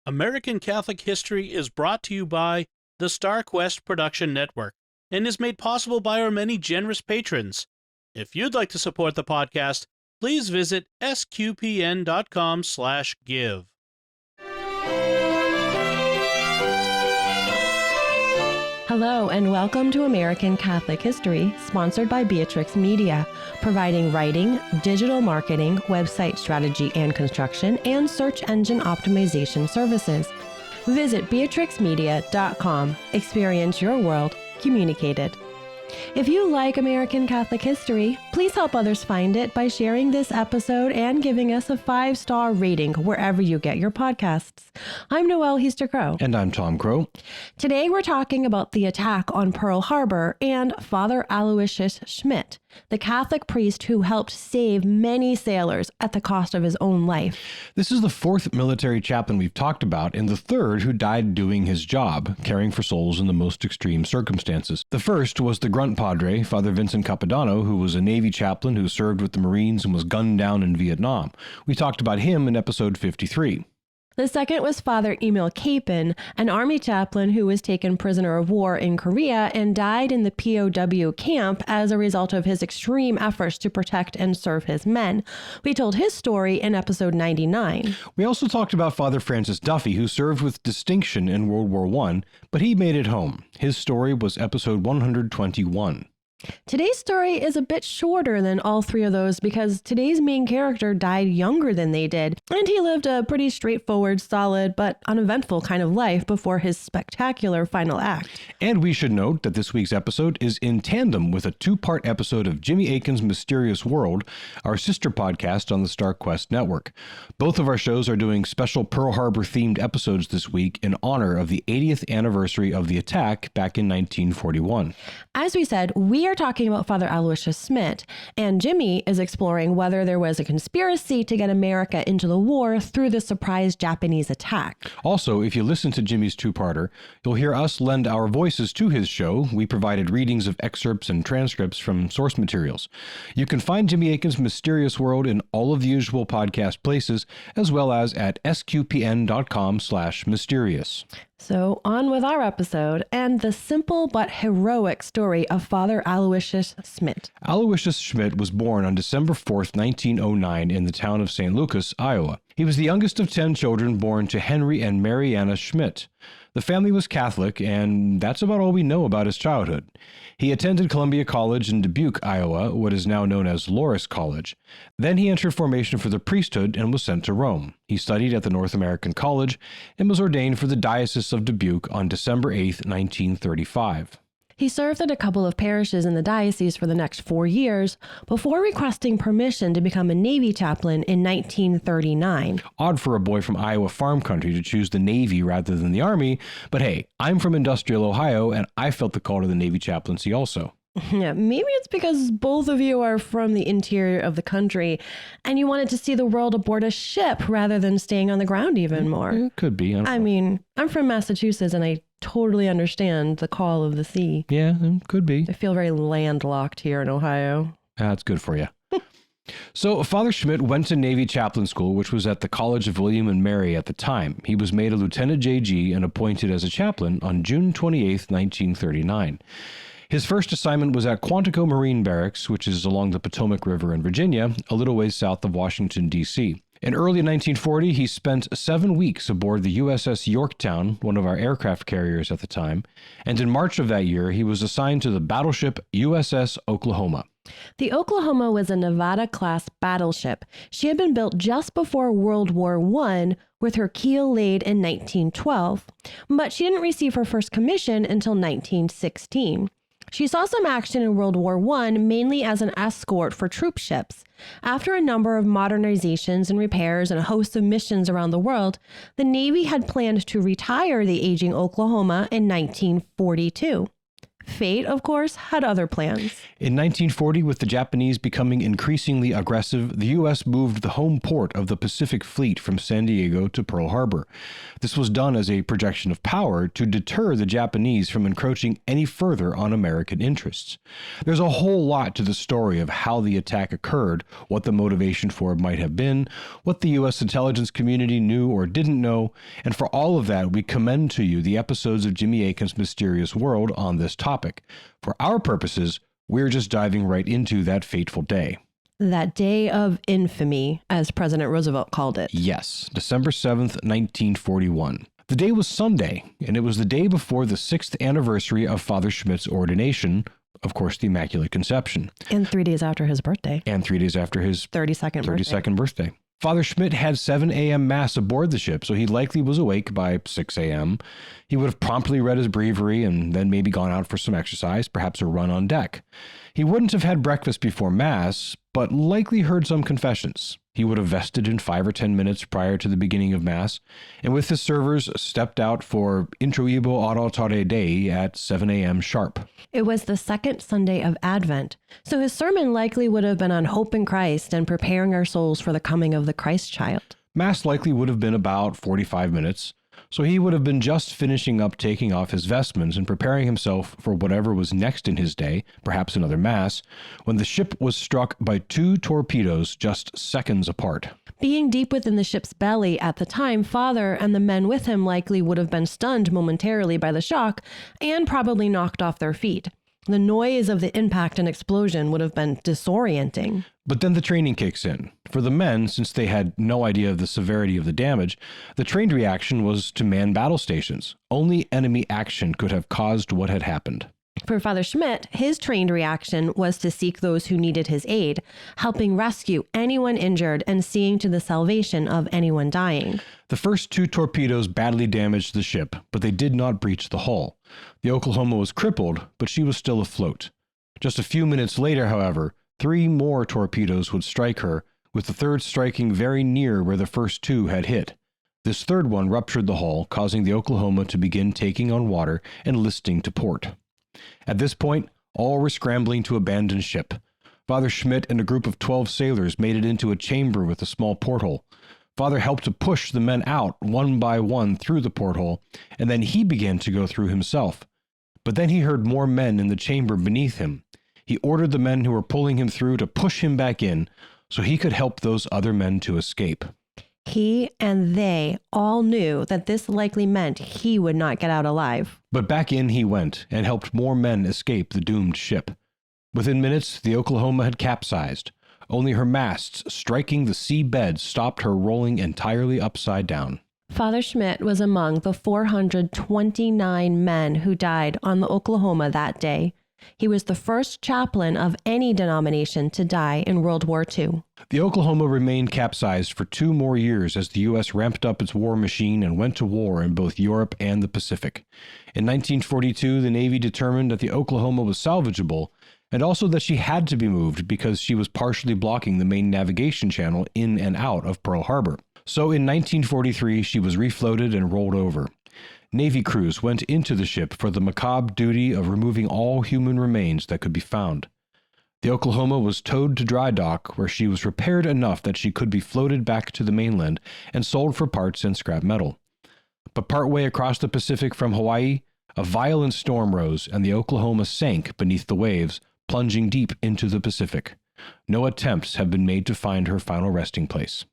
American Catholic History is brought to you by the StarQuest Production Network and is made possible by our many generous patrons. If you'd like to support the podcast, please visit sqpn.com/give. Hello and welcome to American Catholic History, sponsored by Beatrix Media, providing writing, digital marketing, website strategy and construction, and search engine optimization services. Visit beatrixmedia.com. Experience your world communicated. If you like American Catholic history, please help others find it by sharing this episode and giving us a 5-star rating wherever you get your podcasts. I'm Noëlle Crowe. And I'm Tom Crowe. Today we're talking about the attack on Pearl Harbor and Father Aloysius Schmitt, the Catholic priest who helped save many sailors at the cost of his own life. This is the fourth military chaplain we've talked about, and the third who died doing his job, caring for souls in the most extreme circumstances. The first was the grunt padre, Father Vincent Capodanno, who was a Navy chaplain who served with the Marines and was gunned down in Vietnam. We talked about him in episode 53. The second was Father Emil Capon, an Army chaplain who was taken prisoner of war in Korea and died in the POW camp as a result of his extreme efforts to protect and serve his men. We told his story in episode 99. We also talked about Father Francis Duffy, who served with distinction in World War I, but he made it home. His story was episode 121. Today's story is a bit shorter than all three of those because today's main character died younger than they did, and he lived a pretty straightforward, solid, but uneventful kind of life before his spectacular final act. And we should note that this week's episode is in tandem with a 2-part episode of Jimmy Akin's Mysterious World, our sister podcast on the StarQuest network. Both of our shows are doing special Pearl Harbor-themed episodes this week in honor of the 80th anniversary of the attack back in 1941. As we said, we are talking about Father Aloysius Schmitt, and Jimmy is exploring whether there was a conspiracy to get America into the war through the surprise Japanese attack. Also, if you listen to Jimmy's 2-parter, you'll hear us lend our voices to his show. We provided readings of excerpts and transcripts from source materials. You can find Jimmy Akin's Mysterious World in all of the usual podcast places, as well as at sqpn.com/mysterious. So on with our episode and the simple but heroic story of Father Aloysius Schmitt. Aloysius Schmitt was born on December 4th, 1909 in the town of St. Lucas, Iowa. He was the youngest of 10 children born to Henry and Marianna Schmitt. The family was Catholic, and that's about all we know about his childhood. He attended Columbia College in Dubuque, Iowa, what is now known as Loras College. Then he entered formation for the priesthood and was sent to Rome. He studied at the North American College and was ordained for the Diocese of Dubuque on December 8, 1935. He served at a couple of parishes in the diocese for the next 4 years before requesting permission to become a Navy chaplain in 1939. Odd for a boy from Iowa farm country to choose the Navy rather than the Army, but hey, I'm from industrial Ohio and I felt the call to the Navy chaplaincy also. Yeah, maybe it's because both of you are from the interior of the country and you wanted to see the world aboard a ship rather than staying on the ground even more. It could be. I mean, I'm from Massachusetts and I totally understand the call of the sea. Yeah, it could be. I feel very landlocked here in Ohio. That's good for you. So Father Schmitt went to Navy chaplain school, which was at the College of William and Mary at the time. He was made a Lieutenant JG and appointed as a chaplain on June 28, 1939. His first assignment was at Quantico Marine Barracks, which is along the Potomac River in Virginia, a little ways south of Washington, D.C. In early 1940, he spent 7 weeks aboard the USS Yorktown, one of our aircraft carriers at the time, and in March of that year, he was assigned to the battleship USS Oklahoma. The Oklahoma was a Nevada-class battleship. She had been built just before World War I, with her keel laid in 1912, but she didn't receive her first commission until 1916. She saw some action in World War I, mainly as an escort for troop ships. After a number of modernizations and repairs and a host of missions around the world, the Navy had planned to retire the aging Oklahoma in 1942. Fate, of course, had other plans. In 1940, with the Japanese becoming increasingly aggressive, the U.S. moved the home port of the Pacific Fleet from San Diego to Pearl Harbor. This was done as a projection of power to deter the Japanese from encroaching any further on American interests. There's a whole lot to the story of how the attack occurred, what the motivation for it might have been, what the U.S. intelligence community knew or didn't know, and for all of that, we commend to you the episodes of Jimmy Akin's Mysterious World on this topic. For our purposes, we're just diving right into that fateful day. That day of infamy, as President Roosevelt called it. Yes, December 7th, 1941. The day was Sunday, and it was the day before the 6th anniversary of Father Schmitt's ordination, of course, the Immaculate Conception. And 3 days after his birthday. And 3 days after his 32nd birthday. Father Schmitt had 7 a.m. Mass aboard the ship, so he likely was awake by 6 a.m. He would have promptly read his breviary and then maybe gone out for some exercise, perhaps a run on deck. He wouldn't have had breakfast before Mass, but likely heard some confessions. He would have vested in 5 or 10 minutes prior to the beginning of Mass, and with his servers stepped out for Introibo Auditare Dei at 7 a.m. sharp. It was the second Sunday of Advent, so his sermon likely would have been on hope in Christ and preparing our souls for the coming of the Christ child. Mass likely would have been about 45 minutes, so he would have been just finishing up taking off his vestments and preparing himself for whatever was next in his day, perhaps another Mass, when the ship was struck by 2 torpedoes just seconds apart. Being deep within the ship's belly at the time, Father and the men with him likely would have been stunned momentarily by the shock and probably knocked off their feet. The noise of the impact and explosion would have been disorienting. But then the training kicks in. For the men, since they had no idea of the severity of the damage, the trained reaction was to man battle stations. Only enemy action could have caused what had happened. For Father Schmitt, his trained reaction was to seek those who needed his aid, helping rescue anyone injured and seeing to the salvation of anyone dying. The first 2 torpedoes badly damaged the ship, but they did not breach the hull. The Oklahoma was crippled, but she was still afloat. Just a few minutes later, however, 3 more torpedoes would strike her, with the third striking very near where the first 2 had hit. This third one ruptured the hull, causing the Oklahoma to begin taking on water and listing to port. At this point, all were scrambling to abandon ship. Father Schmitt and a group of 12 sailors made it into a chamber with a small porthole. Father helped to push the men out one by one through the porthole, and then he began to go through himself. But then he heard more men in the chamber beneath him. He ordered the men who were pulling him through to push him back in so he could help those other men to escape. He and they all knew that this likely meant he would not get out alive. But back in he went and helped more men escape the doomed ship. Within minutes, the Oklahoma had capsized. Only her masts striking the sea bed stopped her rolling entirely upside down. Father Schmitt was among the 429 men who died on the Oklahoma that day. He was the first chaplain of any denomination to die in World War II. The Oklahoma remained capsized for 2 more years as the U.S. ramped up its war machine and went to war in both Europe and the Pacific. In 1942, the Navy determined that the Oklahoma was salvageable, and also that she had to be moved because she was partially blocking the main navigation channel in and out of Pearl Harbor. So in 1943, she was refloated and rolled over. Navy crews went into the ship for the macabre duty of removing all human remains that could be found. The Oklahoma was towed to dry dock, where she was repaired enough that she could be floated back to the mainland and sold for parts and scrap metal. But partway across the Pacific from Hawaii, a violent storm rose and the Oklahoma sank beneath the waves, plunging deep into the Pacific. No attempts have been made to find her final resting place.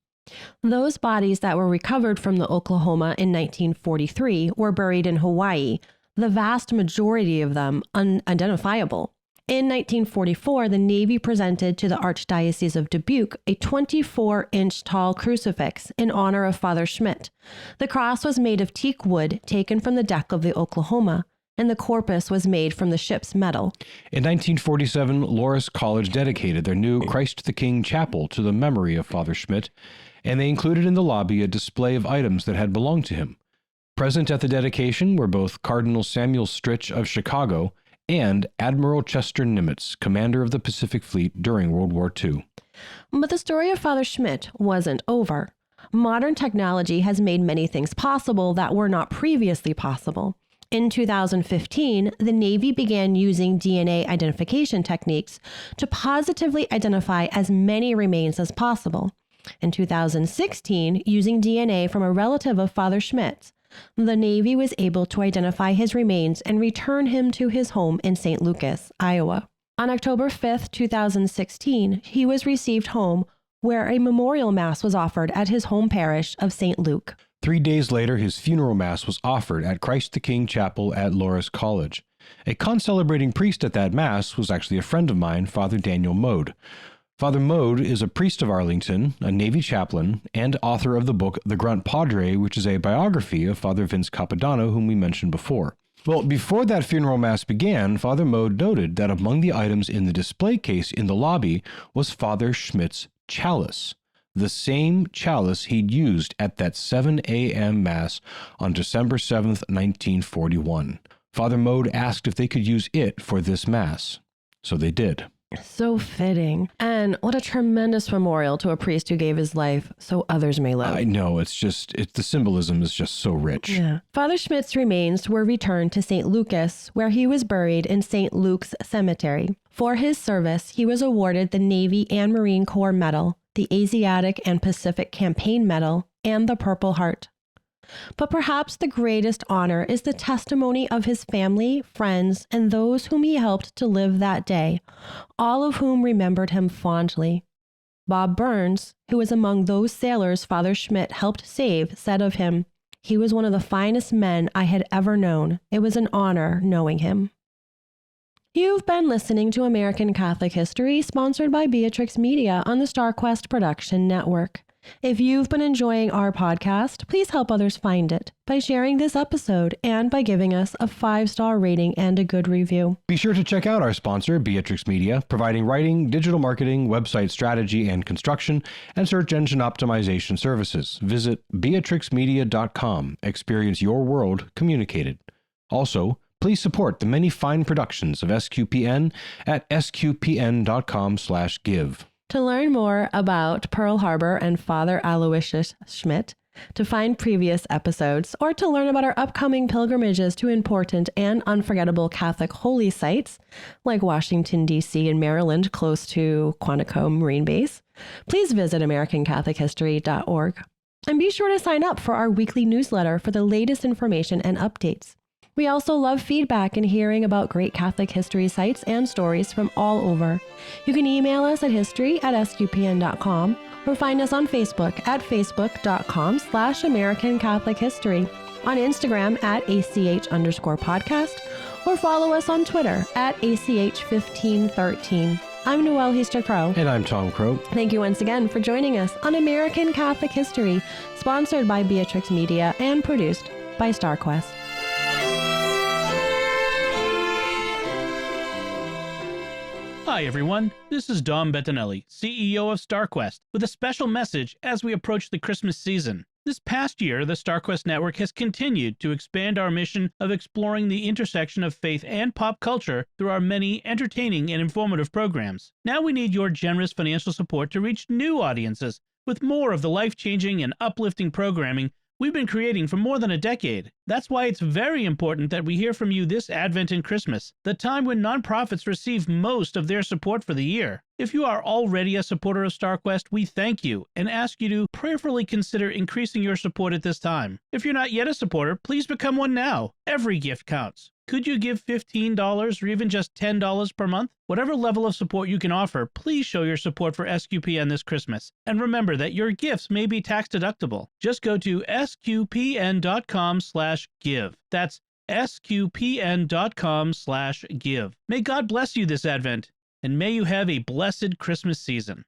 Those bodies that were recovered from the Oklahoma in 1943 were buried in Hawaii, the vast majority of them unidentifiable. In 1944, the Navy presented to the Archdiocese of Dubuque a 24-inch tall crucifix in honor of Father Schmitt. The cross was made of teak wood taken from the deck of the Oklahoma, and the corpus was made from the ship's metal. In 1947, Loras College dedicated their new Christ the King chapel to the memory of Father Schmitt, and they included in the lobby a display of items that had belonged to him. Present at the dedication were both Cardinal Samuel Stritch of Chicago and Admiral Chester Nimitz, commander of the Pacific Fleet during World War II. But the story of Father Schmitt wasn't over. Modern technology has made many things possible that were not previously possible. In 2015, the Navy began using DNA identification techniques to positively identify as many remains as possible. In 2016, using DNA from a relative of Father Schmitt, the Navy was able to identify his remains and return him to his home in St. Louis, Iowa. On October 5, 2016, he was received home where a memorial mass was offered at his home parish of St. Luke. 3 days later, his funeral mass was offered at Christ the King Chapel at Loras College. A concelebrating priest at that mass was actually a friend of mine, Father Daniel Mode. Father Mode is a priest of Arlington, a Navy chaplain, and author of the book The Grunt Padre, which is a biography of Father Vince Capodanno, whom we mentioned before. Well, before that funeral mass began, Father Mode noted that among the items in the display case in the lobby was Father Schmitt's chalice, the same chalice he'd used at that 7 a.m. Mass on December 7th, 1941. Father Mode asked if they could use it for this Mass, so they did. So fitting. And what a tremendous memorial to a priest who gave his life so others may live. I know, the symbolism is just so rich. Yeah. Father Schmitt's remains were returned to St. Lucas, where he was buried in St. Luke's Cemetery. For his service, he was awarded the Navy and Marine Corps Medal, the Asiatic and Pacific Campaign Medal, and the Purple Heart. But perhaps the greatest honor is the testimony of his family, friends, and those whom he helped to live that day, all of whom remembered him fondly. Bob Burns, who was among those sailors Father Schmitt helped save, said of him, "He was one of the finest men I had ever known. It was an honor knowing him." You've been listening to American Catholic History, sponsored by Beatrix Media on the StarQuest Production Network. If you've been enjoying our podcast, please help others find it by sharing this episode and by giving us a 5-star rating and a good review. Be sure to check out our sponsor, Beatrix Media, providing writing, digital marketing, website strategy and construction, and search engine optimization services. Visit beatrixmedia.com. Experience your world communicated. Also, please support the many fine productions of SQPN at sqpn.com/give. To learn more about Pearl Harbor and Father Aloysius Schmitt, to find previous episodes, or to learn about our upcoming pilgrimages to important and unforgettable Catholic holy sites, like Washington, D.C. and Maryland, close to Quantico Marine Base, please visit AmericanCatholicHistory.org. And be sure to sign up for our weekly newsletter for the latest information and updates. We also love feedback and hearing about great Catholic history sites and stories from all over. You can email us at history@sqpn.com or find us on Facebook at facebook.com/American Catholic History, on Instagram at ACH_podcast, or follow us on Twitter at ACH1513. I'm Noëlle Crowe. And I'm Tom Crowe. Thank you once again for joining us on American Catholic History, sponsored by Beatrix Media and produced by StarQuest. Hi everyone, this is Dom Bettinelli, CEO of StarQuest, with a special message as we approach the Christmas season. This past year, the StarQuest network has continued to expand our mission of exploring the intersection of faith and pop culture through our many entertaining and informative programs. Now we need your generous financial support to reach new audiences with more of the life-changing and uplifting programming we've been creating for more than a decade. That's why it's very important that we hear from you this Advent and Christmas, the time when nonprofits receive most of their support for the year. If you are already a supporter of StarQuest, we thank you and ask you to prayerfully consider increasing your support at this time. If you're not yet a supporter, please become one now. Every gift counts. Could you give $15 or even just $10 per month? Whatever level of support you can offer, please show your support for SQPN this Christmas. And remember that your gifts may be tax deductible. Just go to sqpn.com/give. That's sqpn.com/give. May God bless you this Advent, and may you have a blessed Christmas season.